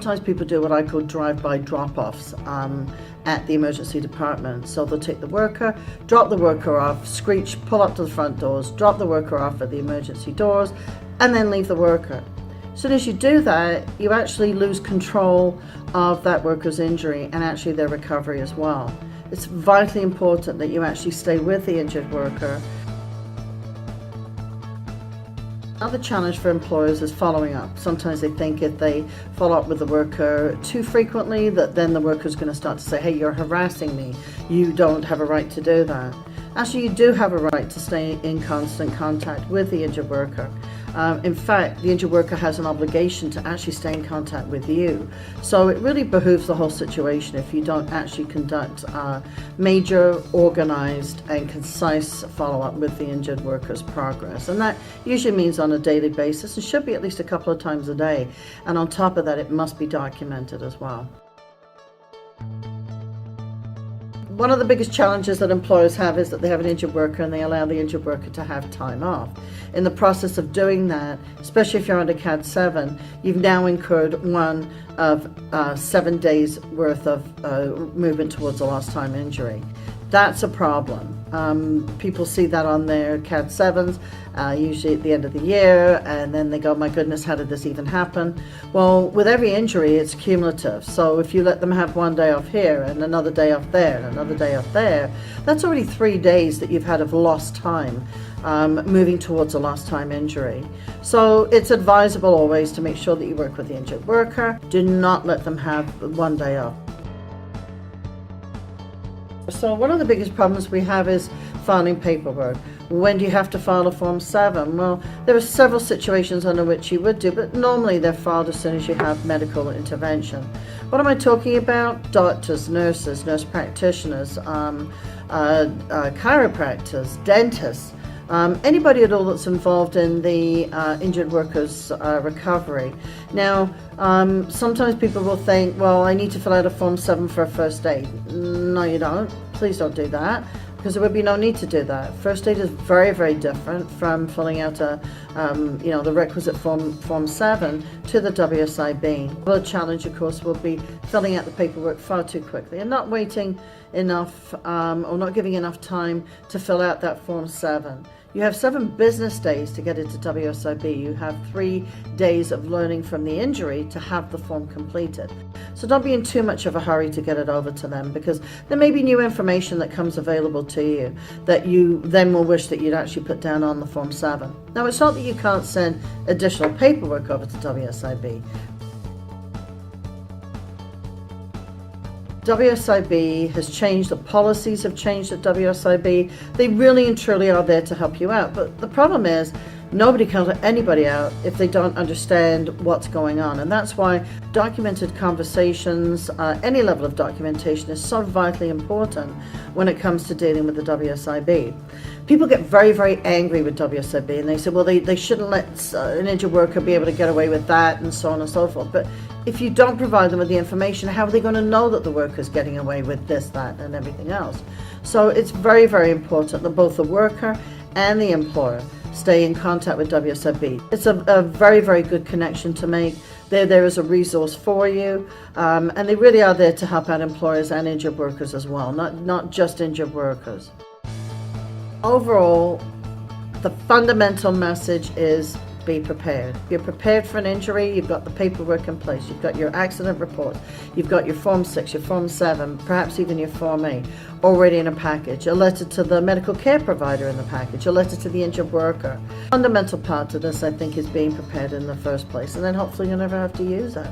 sometimes people do what I call drive-by drop-offs at the emergency department. So they'll take the worker, drop the worker off, screech, pull up to the front doors, drop the worker off at the emergency doors, and then leave the worker. As soon as you do that, you actually lose control of that worker's injury and actually their recovery as well. It's vitally important that you actually stay with the injured worker. Another challenge for employers is following up. Sometimes they think if they follow up with the worker too frequently, that then the worker's going to start to say, hey, you're harassing me. You don't have a right to do that. Actually, you do have a right to stay in constant contact with the injured worker. In fact, the injured worker has an obligation to actually stay in contact with you. So it really behooves the whole situation if you don't actually conduct major, organized and concise follow-up with the injured worker's progress. And that usually means on a daily basis and should be at least a couple of times a day. And on top of that, it must be documented as well. One of the biggest challenges that employers have is that they have an injured worker and they allow the injured worker to have time off. In the process of doing that, especially if you're under CAD 7, you've now incurred one of 7 days worth of movement towards a lost time injury. That's a problem. People see that on their CAD 7s, usually at the end of the year, and then they go, my goodness, how did this even happen? Well, with every injury, it's cumulative. So if you let them have 1 day off here, and another day off there, and another day off there, that's already 3 days that you've had of lost time, moving towards a lost time injury. So it's advisable always to make sure that you work with the injured worker. Do not let them have 1 day off. So one of the biggest problems we have is filing paperwork. When do you have to file a Form 7? Well, there are several situations under which you would do, but normally they're filed as soon as you have medical intervention. What am I talking about? Doctors, nurses, nurse practitioners, chiropractors, dentists, anybody at all that's involved in the injured worker's recovery. Now, sometimes people will think, well, I need to fill out a Form 7 for a first aid. No, you don't. Please don't do that, because there would be no need to do that. First aid is very, very different from filling out the requisite Form 7 to the WSIB. The challenge, of course, will be filling out the paperwork far too quickly and not waiting enough or not giving enough time to fill out that Form 7. You have 7 business days to get into WSIB. You have 3 days of learning from the injury to have the form completed. So don't be in too much of a hurry to get it over to them, because there may be new information that comes available to you that you then will wish that you'd actually put down on the Form 7. Now, it's not that you can't send additional paperwork over to WSIB. WSIB has changed, the policies have changed at WSIB. They really and truly are there to help you out. But the problem is, nobody can help anybody out if they don't understand what's going on. And that's why documented conversations, any level of documentation is so vitally important when it comes to dealing with the WSIB. People get very, very angry with WSIB and they say, well, they shouldn't let an injured worker be able to get away with that and so on and so forth. But if you don't provide them with the information, how are they going to know that the worker's getting away with this, that, and everything else? So it's very, very important that both the worker and the employer stay in contact with WSIB. It's a very, very good connection to make. They're there as a resource for you, and they really are there to help out employers and injured workers as well, not just injured workers. Overall, the fundamental message is be prepared. You're prepared for an injury, you've got the paperwork in place, you've got your accident reports, you've got your Form 6, your Form 7, perhaps even your Form 8 already in a package, a letter to the medical care provider in the package, a letter to the injured worker. Fundamental part to this, I think, is being prepared in the first place, and then hopefully you'll never have to use that.